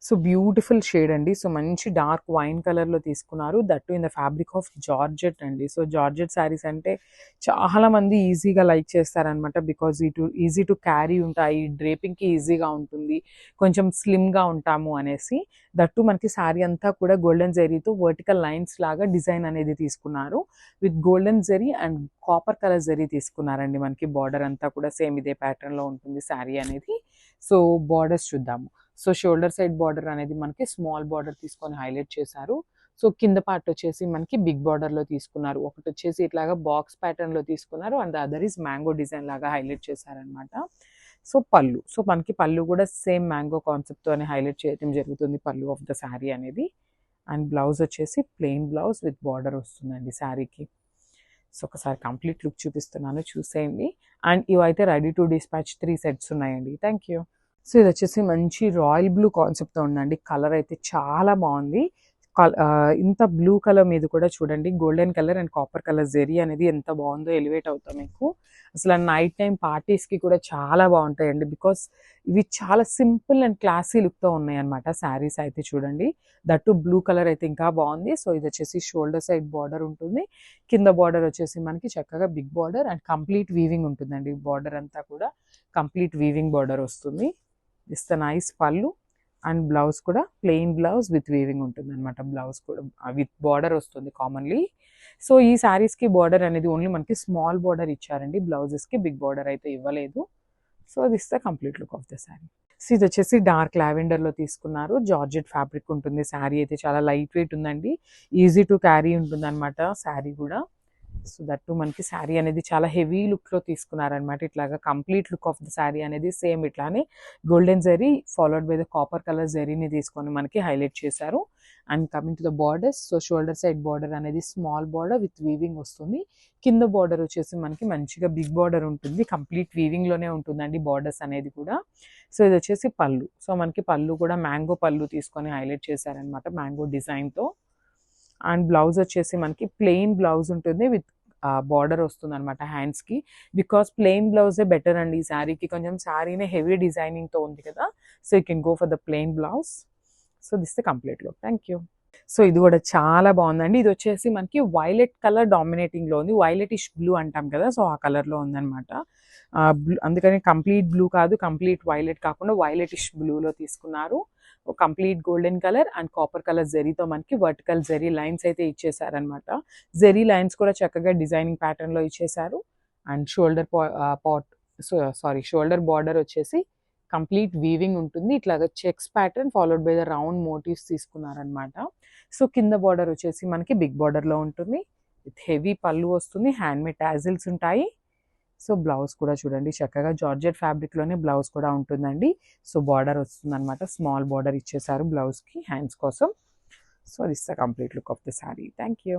So beautiful shade అండి. So మంచి dark wine కలర్‌లో తీసుకున్నారు. That to in the fabric of georgette అండి. సో జార్జెట్ శారీస్ అంటే చాలా మంది ఈజీగా లైక్ చేస్తారనమాట. బికాజ్ ఈజీ టు క్యారీ ఉంటాయి. డ్రేపింగ్‌కి ఈజీగా ఉంటుంది. కొంచెం స్లిమ్‌గా ఉంటాము అనేసి. దట్ టు మనకి శారీ అంతా కూడా గోల్డెన్ జరీతో వర్టికల్ లైన్స్ లాగా డిజైన్ అనేది తీసుకున్నారు. With golden zari and copper colour zari తీసుకున్నారండి. మనకి బార్డర్ అంతా కూడా సేమ్ ఇదే ప్యాటర్న్‌లో ఉంటుంది శారీ అనేది. సో బార్డర్స్ చూద్దాము. సో షోల్డర్ సైడ్ బార్డర్ అనేది మనకి స్మాల్ బార్డర్ తీసుకొని హైలైట్ చేశారు. సో కింద పార్ట్ వచ్చేసి మనకి బిగ్ బార్డర్‌లో తీసుకున్నారు. ఒకటి వచ్చేసి ఇట్లాగా బాక్స్ ప్యాటర్న్‌లో తీసుకున్నారు. And the other is mango design లాగా హైలైట్ చేశారనమాట. సో పళ్ళు. సో మనకి పళ్ళు కూడా సేమ్ మ్యాంగో కాన్సెప్ట్‌తోనే హైలైట్ చేయడం జరుగుతుంది పళ్ళు ఆఫ్ ద శారీ అనేది. అండ్ బ్లౌజ్ వచ్చేసి ప్లెయిన్ బ్లౌజ్ విత్ బార్డర్ వస్తుందండి శారీకి. సో ఒకసారి కంప్లీట్ లుక్ చూపిస్తున్నాను, చూసేయండి. అండ్ ఇవైతే రెడీ టు డిస్పాచ్ 3 సెట్స్ ఉన్నాయండి. Thank you. సో ఇది వచ్చేసి మంచి రాయల్ బ్లూ కాన్సెప్ట్‌తో ఉందండి. కలర్ అయితే చాలా బాగుంది. ఇంత బ్లూ కలర్ మీద కూడా చూడండి golden colour and copper colour zari అనేది ఎంత బాగుందో ఎలివేట్ అవుతాం మీకు. అసలు నైట్ టైం పార్టీస్కి కూడా చాలా బాగుంటాయండి. బికాస్ ఇవి చాలా సింపుల్ అండ్ క్లాసీ లుక్తో ఉన్నాయి అనమాట శారీస్ అయితే చూడండి. దట్టు బ్లూ కలర్ అయితే ఇంకా బాగుంది. సో ఇది వచ్చేసి షోల్డర్ సైడ్ బార్డర్ ఉంటుంది. కింద బార్డర్ వచ్చేసి మనకి చక్కగా big border and complete weaving ఉంటుందండి. బార్డర్ అంతా కూడా కంప్లీట్ వీవింగ్ బార్డర్ వస్తుంది. Is the nice pallu. And blouse కూడా ప్లెయిన్ బ్లౌజ్ విత్ వీవింగ్ ఉంటుంది అనమాట. బ్లౌజ్ కూడా విత్ బార్డర్ వస్తుంది కామన్లీ. సో ఈ శారీస్కి బార్డర్ అనేది ఓన్లీ మనకి స్మాల్ బార్డర్ ఇచ్చారండి. బ్లౌజెస్కి బిగ్ బార్డర్ అయితే ఇవ్వలేదు. So this the complete look of the sari. So ఇది వచ్చేసి డార్క్ లావెండర్లో తీసుకున్నారు. జార్జెట్ ఫ్యాబ్రిక్ ఉంటుంది. శారీ అయితే చాలా లైట్ వెయిట్ ఉందండి. ఈజీ టు క్యారీ ఉంటుంది అనమాట శారీ కూడా. సో దట్ టు మనకి శారీ అనేది చాలా హెవీ లుక్లో తీసుకున్నారనమాట. ఇట్లాగా complete look of the sari అనేది సేమ్ ఇట్లానే golden zari followed by the copper colour జరీని తీసుకొని మనకి హైలైట్ చేశారు. And coming to the borders, so shoulder side border అనేది స్మాల్ బార్డర్ విత్ వీవింగ్ వస్తుంది. కింద బార్డర్ వచ్చేసి మనకి మంచిగా బిగ్ బార్డర్ ఉంటుంది. కంప్లీట్ వీవింగ్లోనే ఉంటుందండి బార్డర్స్ అనేది కూడా. సో ఇది వచ్చేసి పళ్ళు. సో మనకి పళ్ళు కూడా మ్యాంగో పళ్ళు తీసుకొని హైలైట్ చేశారనమాట మ్యాంగో డిజైన్తో. అండ్ బ్లౌజ్ వచ్చేసి మనకి ప్లెయిన్ బ్లౌజ్ ఉంటుంది విత్ బార్డర్ వస్తుంది అనమాట హ్యాండ్స్కి. బికాస్ ప్లెయిన్ బ్లౌజే బెటర్ అండి ఈ శారీకి. కొంచెం శారీనే హెవీ డిజైనింగ్తో ఉంది కదా. So you can go for the plain blouse. So this the complete look. Thank you. So ఇది కూడా చాలా బాగుందండి. ఇది వచ్చేసి మనకి వైలెట్ కలర్ డామినేటింగ్లో ఉంది. వైలెటిష్ బ్లూ అంటాం కదా, సో ఆ కలర్లో ఉందన్నమాట. అందుకని కంప్లీట్ బ్లూ కాదు, కంప్లీట్ వైలెట్ కాకుండా వైలెటిష్ బ్లూలో తీసుకున్నారు. Complete golden colour and copper colour జెరీతో మనకి వర్టికల్ జెరీ లైన్స్ అయితే ఇచ్చేసారనమాట. జెరీ లైన్స్ కూడా చక్కగా డిజైనింగ్ ప్యాటర్న్లో ఇచ్చేసారు. అండ్ షోల్డర్ బార్డర్ వచ్చేసి కంప్లీట్ వీవింగ్ ఉంటుంది. ఇట్లాగా checks pattern followed by the round motifs తీసుకున్నారనమాట. సో కింద బార్డర్ వచ్చేసి మనకి బిగ్ బార్డర్లో ఉంటుంది. విత్ హెవీ పళ్ళు వస్తుంది. హ్యాండ్మేడ్ టాజిల్స్ ఉంటాయి. సో బ్లౌజ్ కూడా చూడండి చక్కగా జార్జెట్ ఫ్యాబ్రిక్లోనే బ్లౌజ్ కూడా ఉంటుందండి. సో బార్డర్ వస్తుంది అనమాట. స్మాల్ బార్డర్ ఇచ్చేసారు బ్లౌజ్కి హ్యాండ్స్ కోసం. So this the complete look of the sari. Thank you.